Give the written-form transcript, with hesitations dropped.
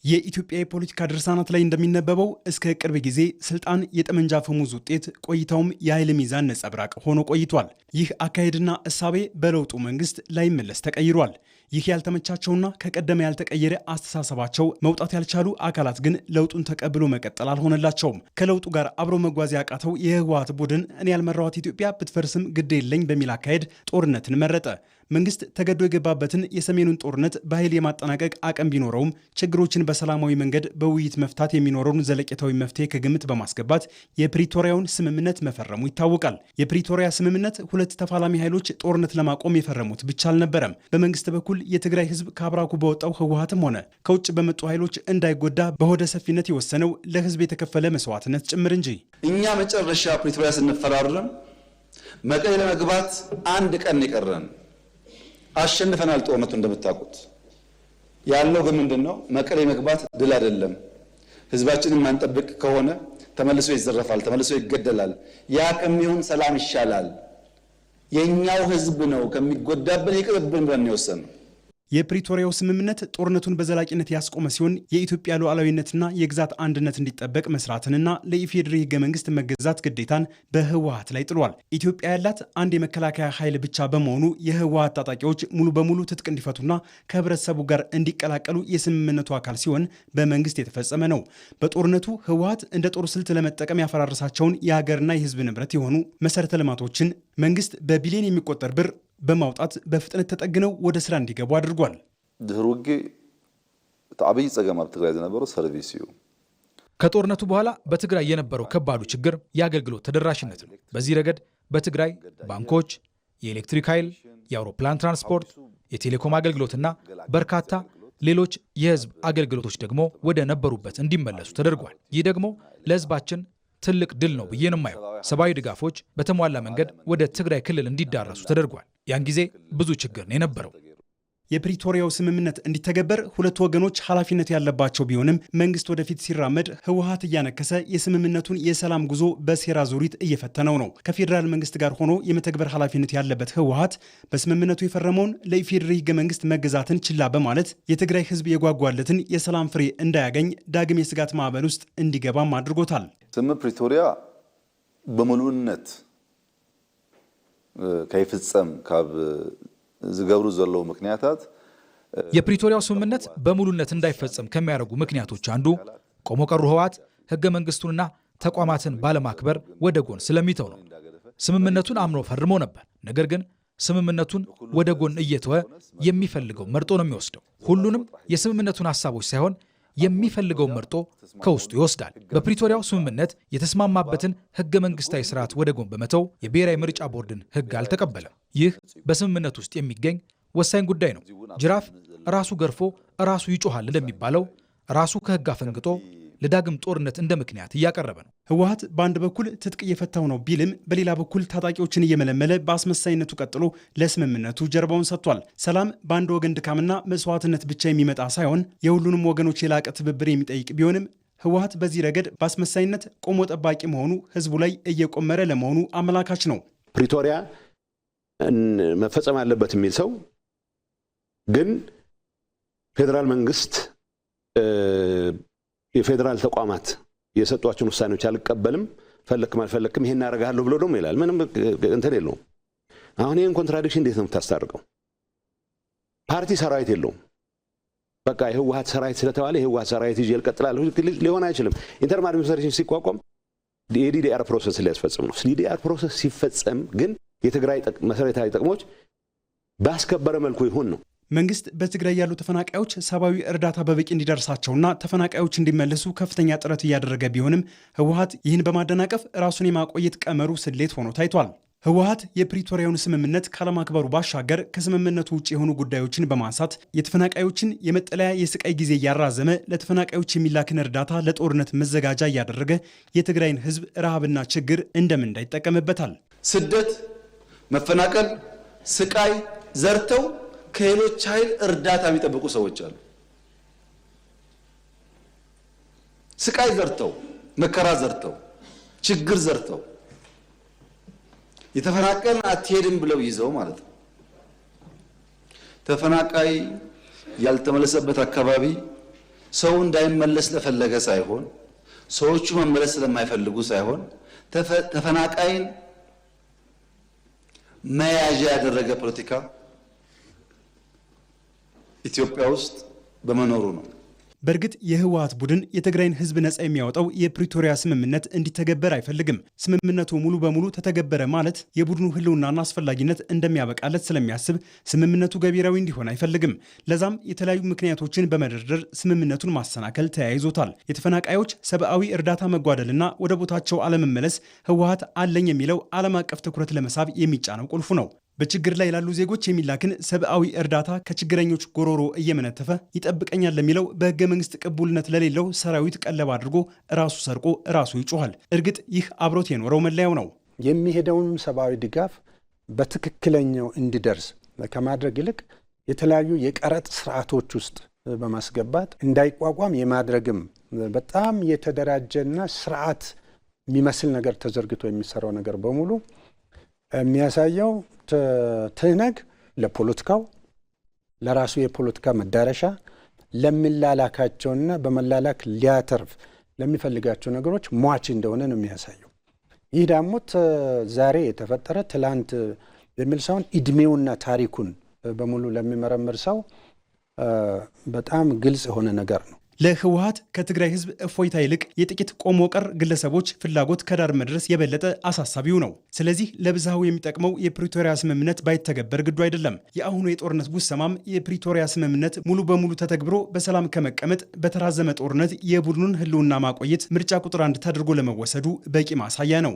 የኢትዮጵያ የፖለቲካ ድርሳናት ላይ እንደሚነበበው እስከ ቅርብ ጊዜ ስልጣን የጠመንጃ አፈሙዝ ውጤት ቆይታውም የኃይል ሚዛን ነጸብራቅ ሆኖ ቆይቷል። ይህ አካሄድና እሳቤ በለውጡ መንግስት ላይመለስ ተቀይሯል። ይህ ያልተመቻቸውና ከቀደመ ያልተቀየረ አስተሳሰባቸው መውጣት ያልቻሉ አካላት ግን ለውጡን ተቀብሎ መቀጠል አልሆነላቸውም። ከለውጡ ጋር አብሮ መጓዝ ያቃተው የህወሓት ቡድን እኔ ያልመራኋት ኢትዮጵያ ብትፈርስም ግድ የለኝ በሚል አካሄድ ጦርነትን መረጠ። መንግስት ተገዶ የገባበትን የሰሜኑን ጦርነት በኃይል የማጠናቀቅ አቅም ቢኖረውም ችግሮችን በሰላማዊ መንገድ በውይይት መፍታት የሚኖረውን ዘለቄታዊ መፍትሄ ከግምት በማስገባት የፕሪቶሪያውን ስምምነት መፈረሙ ይታወቃል። የፕሪቶሪያ ስምምነት ሁለት ተፋላሚ ኃይሎች ጦርነት ለማቆም የፈረሙት ብቻ አልነበረም። በመንግስት በኩል የትግራይ ህዝብ ከአብራኩ በወጣው ህወሓትም ሆነ ከውጭ በመጡ ኃይሎች እንዳይጎዳ በሆደ ሰፊነት የወሰነው ለህዝብ የተከፈለ መስዋዕትነት ጭምር እንጂ። እኛ መጨረሻ ፕሪቶሪያ ስንፈራረም መቀሌ ለመግባት አንድ ቀን የቀረን አሸንፈናል። ጦርነቱ እንደምታውቁት ያለው ግን ምንድነው? መቀሌ መግባት ድል አይደለም። ህዝባችንን ማንጠብቅ ከሆነ ተመልሶ ይዘረፋል፣ ተመልሶ ይገደላል። ያ ከሚሆን ሰላም ይሻላል፣ የኛው ህዝብ ነው ከሚጎዳብን ይቅርብን ብለን የወሰነው። የፕሪቶሪያው ስምምነት ጦርነቱን በዘላቂነት ያስቆመ ሲሆን የኢትዮጵያ ሉዓላዊነትና የግዛት አንድነት እንዲጠበቅ መስራትንና ለኢፌዴሪ ህገ መንግስት መገዛት ግዴታን በህወሓት ላይ ጥሏል። ኢትዮጵያ ያላት አንድ የመከላከያ ኃይል ብቻ በመሆኑ የህወሓት ታጣቂዎች ሙሉ በሙሉ ትጥቅ እንዲፈቱና ከህብረተሰቡ ጋር እንዲቀላቀሉ የስምምነቱ አካል ሲሆን በመንግስት የተፈጸመ ነው። በጦርነቱ ህወሓት እንደ ጦር ስልት ለመጠቀም ያፈራረሳቸውን የሀገርና የህዝብ ንብረት የሆኑ መሰረተ ልማቶችን መንግስት በቢሊዮን የሚቆጠር ብር በማውጣት በፍጥነት ተጠግነው ወደ ስራ እንዲገቡ አድርጓል። ድህረ ውጊ ተዓበይ ጸገም ኣብ ትግራይ ዝነበረው ሰርቪስ እዩ። ከጦርነቱ በኋላ በትግራይ የነበረው ከባዱ ችግር የአገልግሎት ተደራሽነት ነው። በዚህ ረገድ በትግራይ ባንኮች፣ የኤሌክትሪክ ኃይል፣ የአውሮፕላን ትራንስፖርት፣ የቴሌኮም አገልግሎትና በርካታ ሌሎች የህዝብ አገልግሎቶች ደግሞ ወደ ነበሩበት እንዲመለሱ ተደርጓል። ይህ ደግሞ ለህዝባችን ትልቅ ድል ነው ብዬ ነው የማየው። ሰብአዊ ድጋፎች በተሟላ መንገድ ወደ ትግራይ ክልል እንዲዳረሱ ተደርጓል። ያን ጊዜ ብዙ ችግር ነው የነበረው። የፕሪቶሪያው ስምምነት እንዲተገበር ሁለቱ ወገኖች ኃላፊነት ያለባቸው ቢሆንም መንግስት ወደፊት ሲራመድ ህወሓት እያነከሰ የስምምነቱን የሰላም ጉዞ በሴራ ዙሪት እየፈተነው ነው። ከፌዴራል መንግስት ጋር ሆኖ የመተግበር ኃላፊነት ያለበት ህወሓት በስምምነቱ የፈረመውን ለኢፌዴሪ ህገ መንግስት መገዛትን ችላ በማለት የትግራይ ህዝብ የጓጓለትን የሰላም ፍሬ እንዳያገኝ ዳግም የስጋት ማዕበል ውስጥ እንዲገባም አድርጎታል። ስምምነት ፕሪቶሪያ በሙሉነት ከይፍጸም ካብ ዝገብሩ ዘለው ምክንያታት የፕሪቶሪያው ስምምነት በሙሉነት እንዳይፈጸም ከሚያደርጉ ምክንያቶች አንዱ ቆሞ ቀሩ ህወሓት ህገ መንግስቱንና ተቋማትን ባለማክበር ወደ ጎን ስለሚተው ነው። ስምምነቱን አምኖ ፈርሞ ነበር። ነገር ግን ስምምነቱን ወደ ጎን እየተወ የሚፈልገው መርጦ ነው የሚወስደው። ሁሉንም የስምምነቱን ሐሳቦች ሳይሆን የሚፈልገው መርጦ ከውስጡ ይወስዳል። በፕሪቶሪያው ስምምነት የተስማማበትን ህገ መንግስታዊ ስርዓት ወደ ጎን በመተው የብሔራዊ ምርጫ ቦርድን ህግ አልተቀበለም። ይህ በስምምነት ውስጥ የሚገኝ ወሳኝ ጉዳይ ነው። ጅራፍ ራሱ ገርፎ ራሱ ይጮሃል እንደሚባለው ራሱ ከህግ አፈንግጦ ለዳግም ጦርነት እንደ ምክንያት እያቀረበ ነው። ህወሓት በአንድ በኩል ትጥቅ እየፈታው ነው ቢልም በሌላ በኩል ታጣቂዎችን እየመለመለ በአስመሳይነቱ ቀጥሎ ለስምምነቱ ጀርባውን ሰጥቷል። ሰላም በአንድ ወገን ድካምና መስዋዕትነት ብቻ የሚመጣ ሳይሆን የሁሉንም ወገኖች የላቀ ትብብር የሚጠይቅ ቢሆንም ህወሓት በዚህ ረገድ በአስመሳይነት ቆሞ ጠባቂ መሆኑ ህዝቡ ላይ እየቆመረ ለመሆኑ አመላካች ነው። ፕሪቶሪያ መፈጸም አለበት የሚል ሰው ግን ፌዴራል መንግስት የፌዴራል ተቋማት የሰጧቸውን ውሳኔዎች አልቀበልም፣ ፈለክም አልፈለክም ይሄን አደርጋለሁ ብሎ ደግሞ ይላል። ምንም እንትን የለውም። አሁን ይሄን ኮንትራዲክሽን እንዴት ነው የምታስታርቀው? ፓርቲ ሰራዊት የለውም። በቃ የህወሓት ሰራዊት ስለተባለ የህወሓት ሰራዊት ይዤ እቀጥላለሁ ሊሆን አይችልም። ኢንተርም አድሚኒስትሬሽን ሲቋቋም የዲዲአር ፕሮሰስ ሊያስፈጽም ነው። ዲዲአር ፕሮሰስ ሲፈጸም ግን የትግራይ መሰረታዊ ጥቅሞች ባስከበረ መልኩ ይሁን ነው። መንግስት በትግራይ ያሉ ተፈናቃዮች ሰብአዊ እርዳታ በበቂ እንዲደርሳቸውና ተፈናቃዮች እንዲመለሱ ከፍተኛ ጥረት እያደረገ ቢሆንም ህወሓት ይህን በማደናቀፍ ራሱን የማቆየት ቀመሩ ስሌት ሆኖ ታይቷል። ህወሓት የፕሪቶሪያውን ስምምነት ካለማክበሩ ባሻገር ከስምምነቱ ውጭ የሆኑ ጉዳዮችን በማንሳት የተፈናቃዮችን የመጠለያ የስቃይ ጊዜ እያራዘመ ለተፈናቃዮች የሚላክን እርዳታ ለጦርነት መዘጋጃ እያደረገ የትግራይን ህዝብ ረሃብና ችግር እንደምን እንዳይጠቀምበታል። ስደት፣ መፈናቀል፣ ስቃይ ዘርተው ከሌሎች ኃይል እርዳታ የሚጠብቁ ሰዎች አሉ። ስቃይ ዘርተው፣ መከራ ዘርተው፣ ችግር ዘርተው የተፈናቀልን አትሄድም ብለው ይዘው ማለት ነው። ተፈናቃይ ያልተመለሰበት አካባቢ ሰው እንዳይመለስ ለፈለገ ሳይሆን ሰዎቹ መመለስ ስለማይፈልጉ ሳይሆን ተፈናቃይን መያዣ ያደረገ ፖለቲካ ኢትዮጵያ ውስጥ በመኖሩ ነው። በእርግጥ የህወሓት ቡድን የትግራይን ህዝብ ነጻ የሚያወጣው የፕሪቶሪያ ስምምነት እንዲተገበር አይፈልግም። ስምምነቱ ሙሉ በሙሉ ተተገበረ ማለት የቡድኑ ህልውናና አስፈላጊነት እንደሚያበቃለት ስለሚያስብ ስምምነቱ ገቢራዊ እንዲሆን አይፈልግም። ለዛም የተለያዩ ምክንያቶችን በመደርደር ስምምነቱን ማሰናከል ተያይዞታል። የተፈናቃዮች ሰብአዊ እርዳታ መጓደልና ወደ ቦታቸው አለመመለስ ህወሓት አለኝ የሚለው ዓለም አቀፍ ትኩረት ለመሳብ የሚጫነው ቁልፉ ነው። በችግር ላይ ላሉ ዜጎች የሚላክን ሰብአዊ እርዳታ ከችግረኞች ጎሮሮ እየመነተፈ ይጠብቀኛል ለሚለው በህገ መንግስት ቅቡልነት ለሌለው ሰራዊት ቀለብ አድርጎ ራሱ ሰርቆ ራሱ ይጮሃል። እርግጥ ይህ አብሮት የኖረው መለያው ነው። የሚሄደውን ሰብአዊ ድጋፍ በትክክለኛው እንዲደርስ ከማድረግ ይልቅ የተለያዩ የቀረጥ ስርዓቶች ውስጥ በማስገባት እንዳይቋቋም የማድረግም በጣም የተደራጀና ስርዓት የሚመስል ነገር ተዘርግቶ የሚሰራው ነገር በሙሉ የሚያሳየው ትህነግ ለፖለቲካው ለራሱ የፖለቲካ መዳረሻ ለሚላላካቸውና በመላላክ ሊያተርፍ ለሚፈልጋቸው ነገሮች ሟች እንደሆነ ነው የሚያሳየው። ይህ ደግሞ ዛሬ የተፈጠረ ትላንት የሚል ሳይሆን እድሜውና ታሪኩን በሙሉ ለሚመረምር ሰው በጣም ግልጽ የሆነ ነገር ነው። ለህወሓት ከትግራይ ህዝብ እፎይታ ይልቅ የጥቂት ቆሞ ቀር ግለሰቦች ፍላጎት ከዳር መድረስ የበለጠ አሳሳቢው ነው። ስለዚህ ለብዝሃው የሚጠቅመው የፕሪቶሪያ ስምምነት ባይተገበር ግዱ አይደለም። የአሁኑ የጦርነት ጉሰማም የፕሪቶሪያ ስምምነት ሙሉ በሙሉ ተተግብሮ በሰላም ከመቀመጥ በተራዘመ ጦርነት የቡድኑን ህልውና ማቆየት ምርጫ ቁጥር 1 ተደርጎ ለመወሰዱ በቂ ማሳያ ነው።